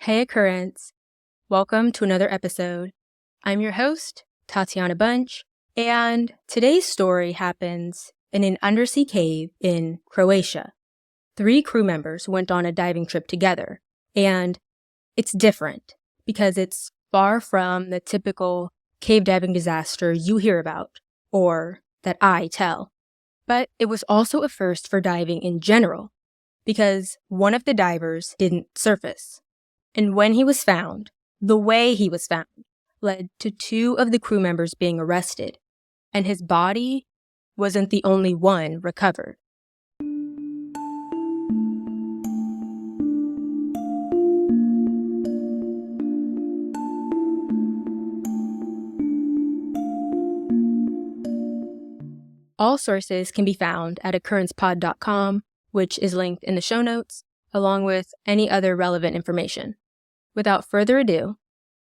Hey Occurrence, welcome to another episode. I'm your host, Tatiana Bunch, and today's story happens in an undersea cave in Croatia. 3 crew members went on a diving trip together, and it's different because it's far from the typical cave diving disaster you hear about, or that I tell. But it was also a first for diving in general, because one of the divers didn't surface. And when he was found, the way he was found led to 2 of the crew members being arrested, and his body wasn't the only one recovered. All sources can be found at occurrencepod.com, which is linked in the show notes, along with any other relevant information. Without further ado,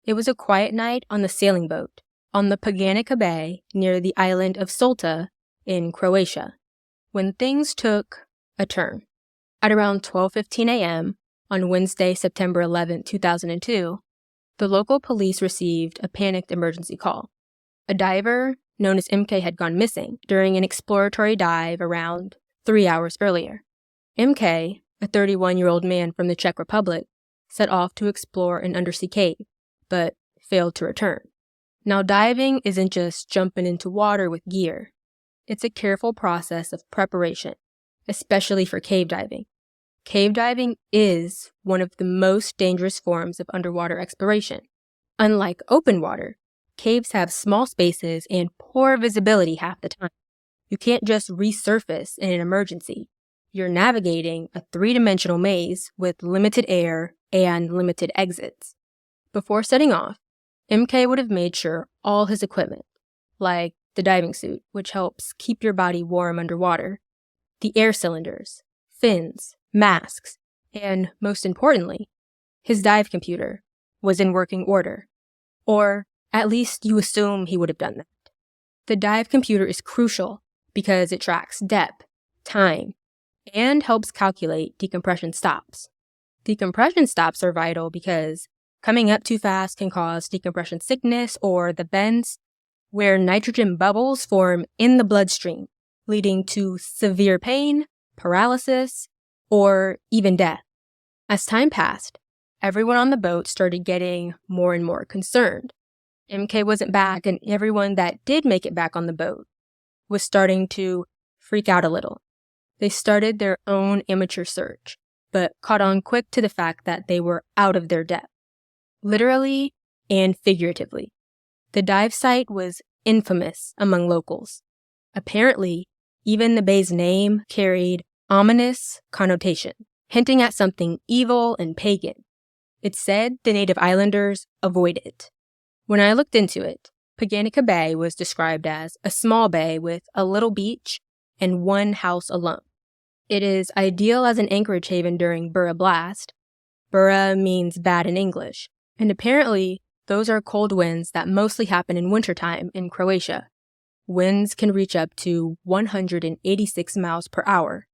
it was a quiet night on the sailing boat on the Poganica Bay near the island of Solta in Croatia, when things took a turn. At around 12:15 a.m. on Wednesday, September 11, 2002, the local police received a panicked emergency call. A diver known as MK had gone missing during an exploratory dive around 3 hours earlier. MK, a 31-year-old man from the Czech Republic, set off to explore an undersea cave, but failed to return. Now, diving isn't just jumping into water with gear. It's a careful process of preparation, especially for cave diving. Cave diving is one of the most dangerous forms of underwater exploration. Unlike open water, caves have small spaces and poor visibility half the time. You can't just resurface in an emergency. You're navigating a 3-dimensional maze with limited air and limited exits. Before setting off, MK would have made sure all his equipment, like the diving suit, which helps keep your body warm underwater, the air cylinders, fins, masks, and most importantly, his dive computer, was in working order. Or at least you assume he would have done that. The dive computer is crucial because it tracks depth, time, and helps calculate decompression stops. Decompression stops are vital because coming up too fast can cause decompression sickness or the bends, where nitrogen bubbles form in the bloodstream, leading to severe pain, paralysis, or even death. As time passed, everyone on the boat started getting more and more concerned. MK wasn't back, and everyone that did make it back on the boat was starting to freak out a little. They started their own amateur search, but caught on quick to the fact that they were out of their depth, literally and figuratively. The dive site was infamous among locals. Apparently, even the bay's name carried ominous connotation, hinting at something evil and pagan. It said the native islanders avoid it. When I looked into it, Poganica Bay was described as a small bay with a little beach and 1 house alone. It is ideal as an anchorage haven during Bura blast. Bura means bad in English, and apparently those are cold winds that mostly happen in wintertime in Croatia. Winds can reach up to 186 miles per hour.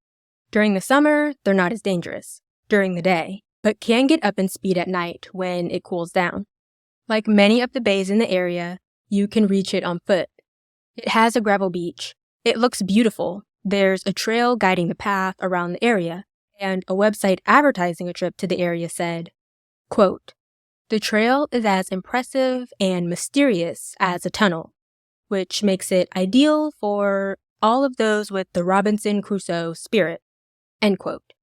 During the summer, they're not as dangerous during the day, but can get up in speed at night when it cools down. Like many of the bays in the area, you can reach it on foot. It has a gravel beach. It looks beautiful. There's a trail guiding the path around the area, and a website advertising a trip to the area said, quote, "The trail is as impressive and mysterious as a tunnel, which makes it ideal for all of those with the Robinson Crusoe spirit," end quote.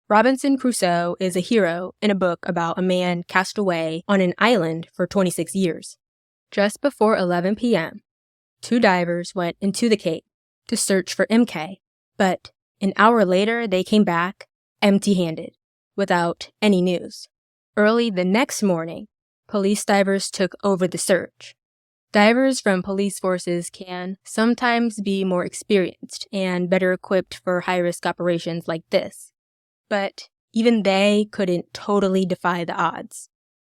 Robinson Crusoe is a hero in a book about a man cast away on an island for 26 years. Just before 11 p.m., 2 divers went into the cave to search for MK, but an hour later they came back empty-handed, without any news. Early the next morning, police divers took over the search. Divers from police forces can sometimes be more experienced and better equipped for high-risk operations like this, but even they couldn't totally defy the odds.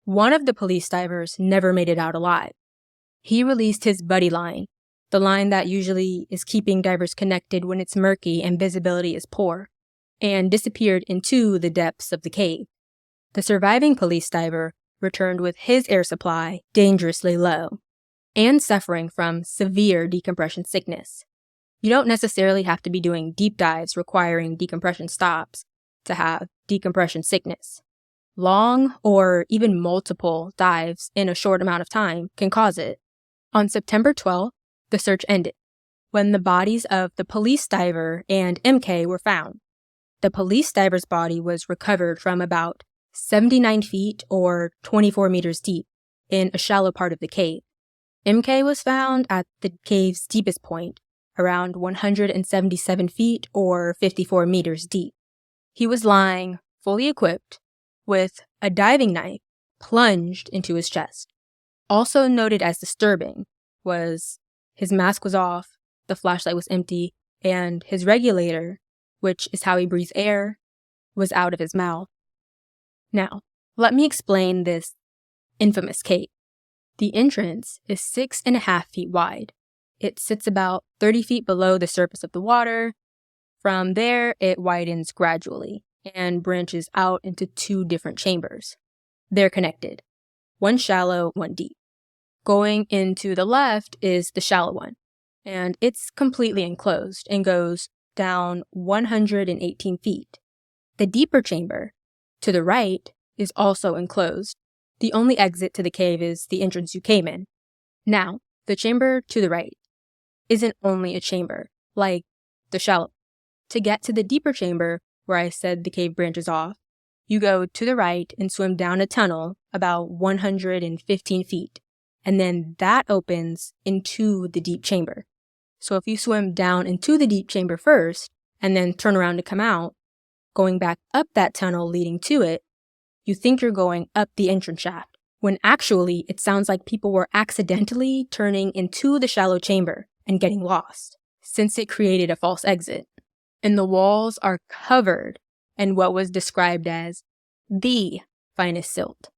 One of the police divers never made it out alive. He released his buddy line, the line that usually is keeping divers connected when it's murky and visibility is poor, and disappeared into the depths of the cave. The surviving police diver returned with his air supply dangerously low and suffering from severe decompression sickness. You don't necessarily have to be doing deep dives requiring decompression stops to have decompression sickness. Long or even multiple dives in a short amount of time can cause it. On September 12th, the search ended when the bodies of the police diver and MK were found. The police diver's body was recovered from about 79 feet or 24 meters deep in a shallow part of the cave. MK was found at the cave's deepest point, around 177 feet or 54 meters deep. He was lying, fully equipped, with a diving knife plunged into his chest. Also noted as disturbing was his mask was off, the flashlight was empty, and his regulator, which is how he breathes air, was out of his mouth. Now, let me explain this infamous cave. The entrance is 6.5 feet wide. It sits about 30 feet below the surface of the water. From there, it widens gradually and branches out into 2 different chambers. They're connected, one shallow, one deep. Going into the left is the shallow one, and it's completely enclosed and goes down 118 feet. The deeper chamber, to the right, is also enclosed. The only exit to the cave is the entrance you came in. Now, the chamber to the right isn't only a chamber, like the shallow. To get to the deeper chamber, where I said the cave branches off, you go to the right and swim down a tunnel about 115 feet, and then that opens into the deep chamber. So if you swim down into the deep chamber first, and then turn around to come out, going back up that tunnel leading to it, you think you're going up the entrance shaft, when actually it sounds like people were accidentally turning into the shallow chamber and getting lost, since it created a false exit. And the walls are covered in what was described as the finest silt.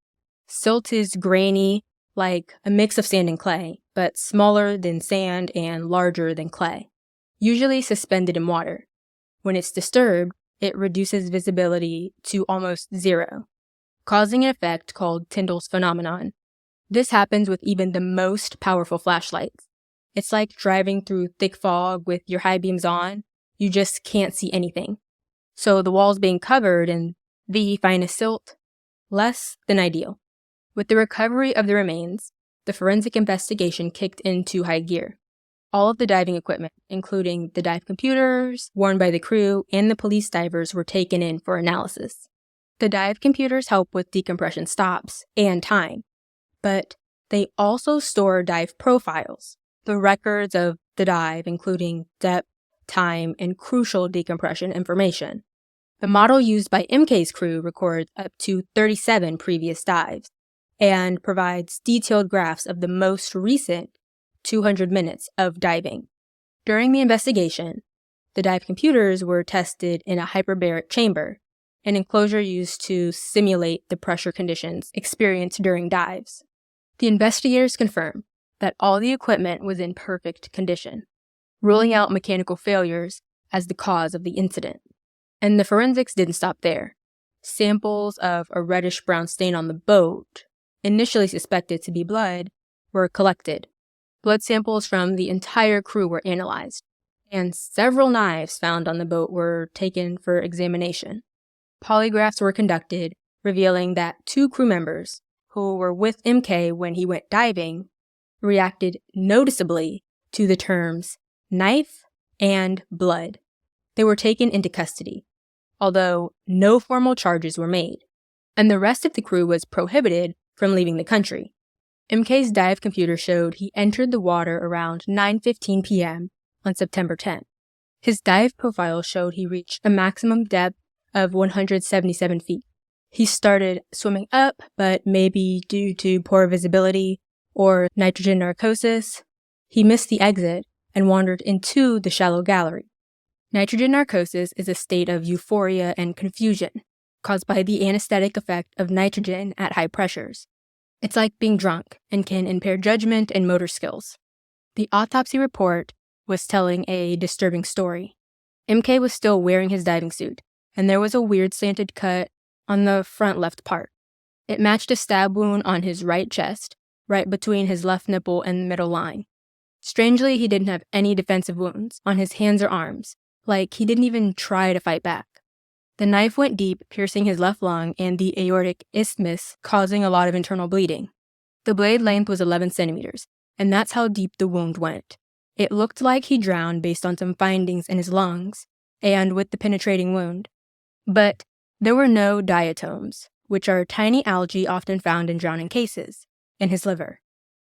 Silt is grainy, like a mix of sand and clay, but smaller than sand and larger than clay, usually suspended in water. When it's disturbed, it reduces visibility to almost zero, causing an effect called Tyndall's phenomenon. This happens with even the most powerful flashlights. It's like driving through thick fog with your high beams on. You just can't see anything. So the walls being covered in the finest silt, less than ideal. With the recovery of the remains, the forensic investigation kicked into high gear. All of the diving equipment, including the dive computers worn by the crew and the police divers, were taken in for analysis. The dive computers help with decompression stops and time, but they also store dive profiles, the records of the dive, including depth, time, and crucial decompression information. The model used by MK's crew records up to 37 previous dives and provides detailed graphs of the most recent 200 minutes of diving. During the investigation, the dive computers were tested in a hyperbaric chamber, an enclosure used to simulate the pressure conditions experienced during dives. The investigators confirmed that all the equipment was in perfect condition, ruling out mechanical failures as the cause of the incident. And the forensics didn't stop there. Samples of a reddish-brown stain on the boat, initially suspected to be blood, were collected. Blood samples from the entire crew were analyzed, and several knives found on the boat were taken for examination. Polygraphs were conducted, revealing that 2 crew members, who were with MK when he went diving, reacted noticeably to the terms knife and blood. They were taken into custody, although no formal charges were made, and the rest of the crew was prohibited from leaving the country. MK's dive computer showed he entered the water around 9:15 p.m. on September 10th. His dive profile showed he reached a maximum depth of 177 feet. He started swimming up, but maybe due to poor visibility or nitrogen narcosis, he missed the exit and wandered into the shallow gallery. Nitrogen narcosis is a state of euphoria and confusion caused by the anesthetic effect of nitrogen at high pressures. It's like being drunk and can impair judgment and motor skills. The autopsy report was telling a disturbing story. MK was still wearing his diving suit, and there was a weird slanted cut on the front left part. It matched a stab wound on his right chest, right between his left nipple and the middle line. Strangely, he didn't have any defensive wounds on his hands or arms, like he didn't even try to fight back. The knife went deep, piercing his left lung and the aortic isthmus, causing a lot of internal bleeding. The blade length was 11 centimeters, and that's how deep the wound went. It looked like he drowned based on some findings in his lungs, and with the penetrating wound. But there were no diatoms, which are tiny algae often found in drowning cases, in his liver.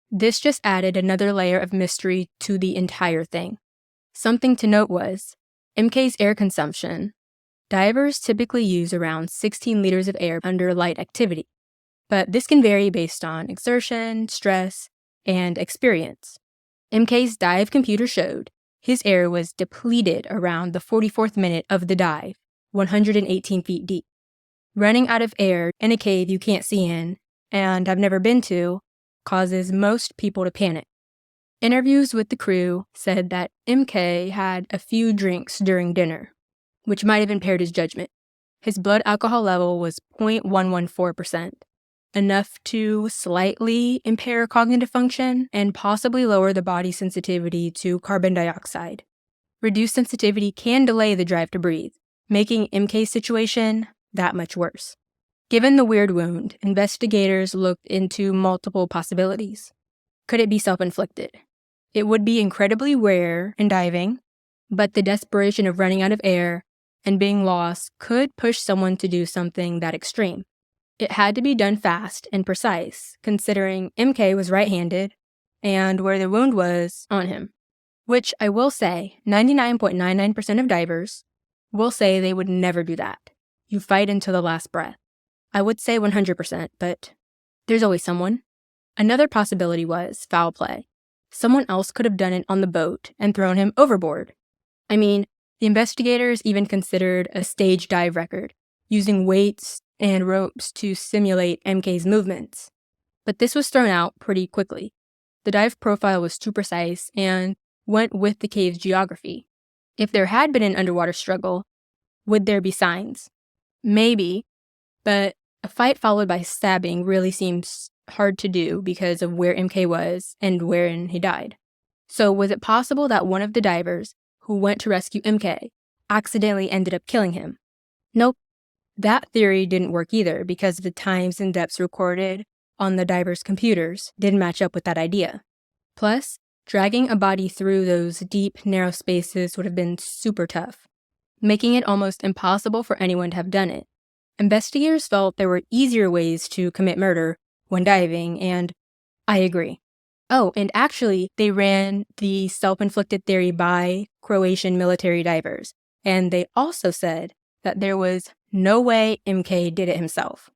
This just added another layer of mystery to the entire thing. Something to note was, MK's air consumption. Divers typically use around 16 liters of air under light activity, but this can vary based on exertion, stress, and experience. MK's dive computer showed his air was depleted around the 44th minute of the dive, 118 feet deep. Running out of air in a cave you can't see in, and I've never been to, causes most people to panic. Interviews with the crew said that MK had a few drinks during dinner, which might have impaired his judgment. His blood alcohol level was 0.114%, enough to slightly impair cognitive function and possibly lower the body's sensitivity to carbon dioxide. Reduced sensitivity can delay the drive to breathe, making MK's situation that much worse. Given the weird wound, investigators looked into multiple possibilities. Could it be self-inflicted? It would be incredibly rare in diving, but the desperation of running out of air and being lost could push someone to do something that extreme. It had to be done fast and precise, considering MK was right-handed and where the wound was on him. Which I will say, 99.99% of divers will say they would never do that. You fight until the last breath. I would say 100%, but there's always someone. Another possibility was foul play. Someone else could have done it on the boat and thrown him overboard. I mean, the investigators even considered a stage dive record, using weights and ropes to simulate MK's movements. But this was thrown out pretty quickly. The dive profile was too precise and went with the cave's geography. If there had been an underwater struggle, would there be signs? Maybe, but a fight followed by stabbing really seems hard to do because of where MK was and wherein he died. So was it possible that one of the divers who went to rescue MK accidentally ended up killing him? Nope. That theory didn't work either because the times and depths recorded on the divers' computers didn't match up with that idea. Plus, dragging a body through those deep, narrow spaces would have been super tough, making it almost impossible for anyone to have done it. Investigators felt there were easier ways to commit murder when diving, and I agree. Oh, and actually, they ran the self-inflicted theory by Croatian military divers, and they also said that there was no way MK did it himself.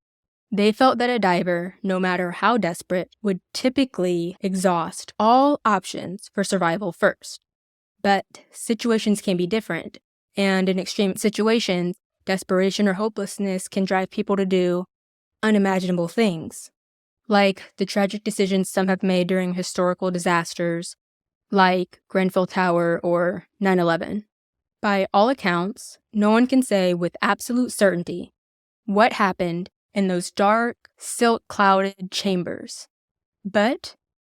They felt that a diver, no matter how desperate, would typically exhaust all options for survival first. But situations can be different, and in extreme situations, desperation or hopelessness can drive people to do unimaginable things, like the tragic decisions some have made during historical disasters, like Grenfell Tower or 9/11. By all accounts, no one can say with absolute certainty what happened in those dark, silt-clouded chambers. But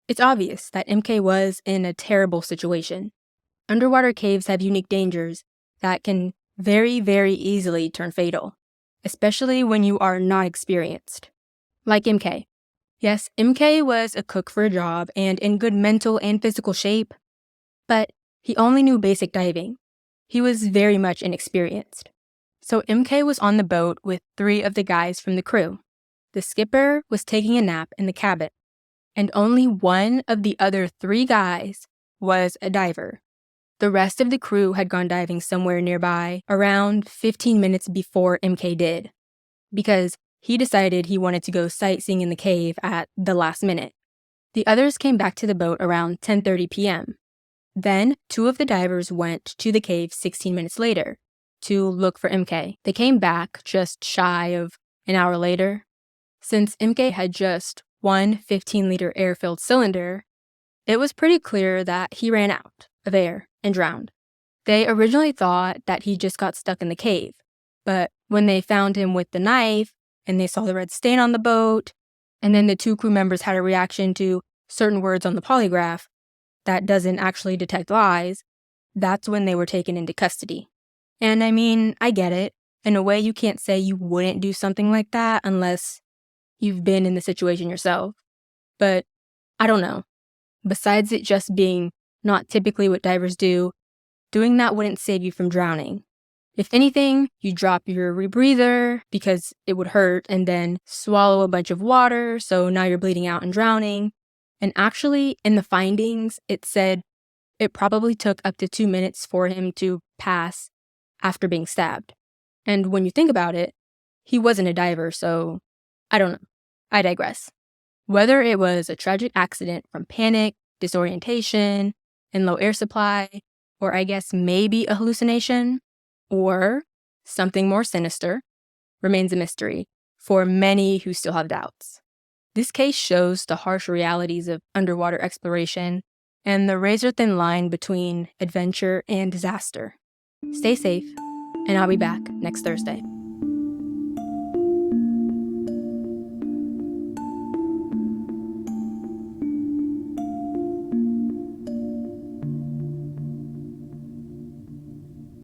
it's obvious that MK was in a terrible situation. Underwater caves have unique dangers that can very, very easily turn fatal, especially when you are not experienced. Like MK. Yes, MK was a cook for a job and in good mental and physical shape, but he only knew basic diving. He was very much inexperienced. So MK was on the boat with 3 of the guys from the crew. The skipper was taking a nap in the cabin, and only one of the other 3 guys was a diver. The rest of the crew had gone diving somewhere nearby around 15 minutes before MK did, because he decided he wanted to go sightseeing in the cave at the last minute. The others came back to the boat around 10:30 p.m. Then 2 of the divers went to the cave 16 minutes later to look for MK. They came back just shy of an hour later. Since MK had just one 15-liter air-filled cylinder, it was pretty clear that he ran out of air and drowned. They originally thought that he just got stuck in the cave, but when they found him with the knife and they saw the red stain on the boat, and then the 2 crew members had a reaction to certain words on the polygraph that doesn't actually detect lies, that's when they were taken into custody. And I mean, I get it. In a way, you can't say you wouldn't do something like that unless you've been in the situation yourself. But I don't know. Besides it just being not typically what divers do, doing that wouldn't save you from drowning. If anything, you drop your rebreather because it would hurt and then swallow a bunch of water, so now you're bleeding out and drowning. And actually, in the findings, it said it probably took up to 2 minutes for him to pass after being stabbed. And when you think about it, he wasn't a diver, so I don't know. I digress. Whether it was a tragic accident from panic, disorientation, and low air supply, or I guess maybe a hallucination, or something more sinister, remains a mystery for many who still have doubts. This case shows the harsh realities of underwater exploration and the razor-thin line between adventure and disaster. Stay safe, and I'll be back next Thursday.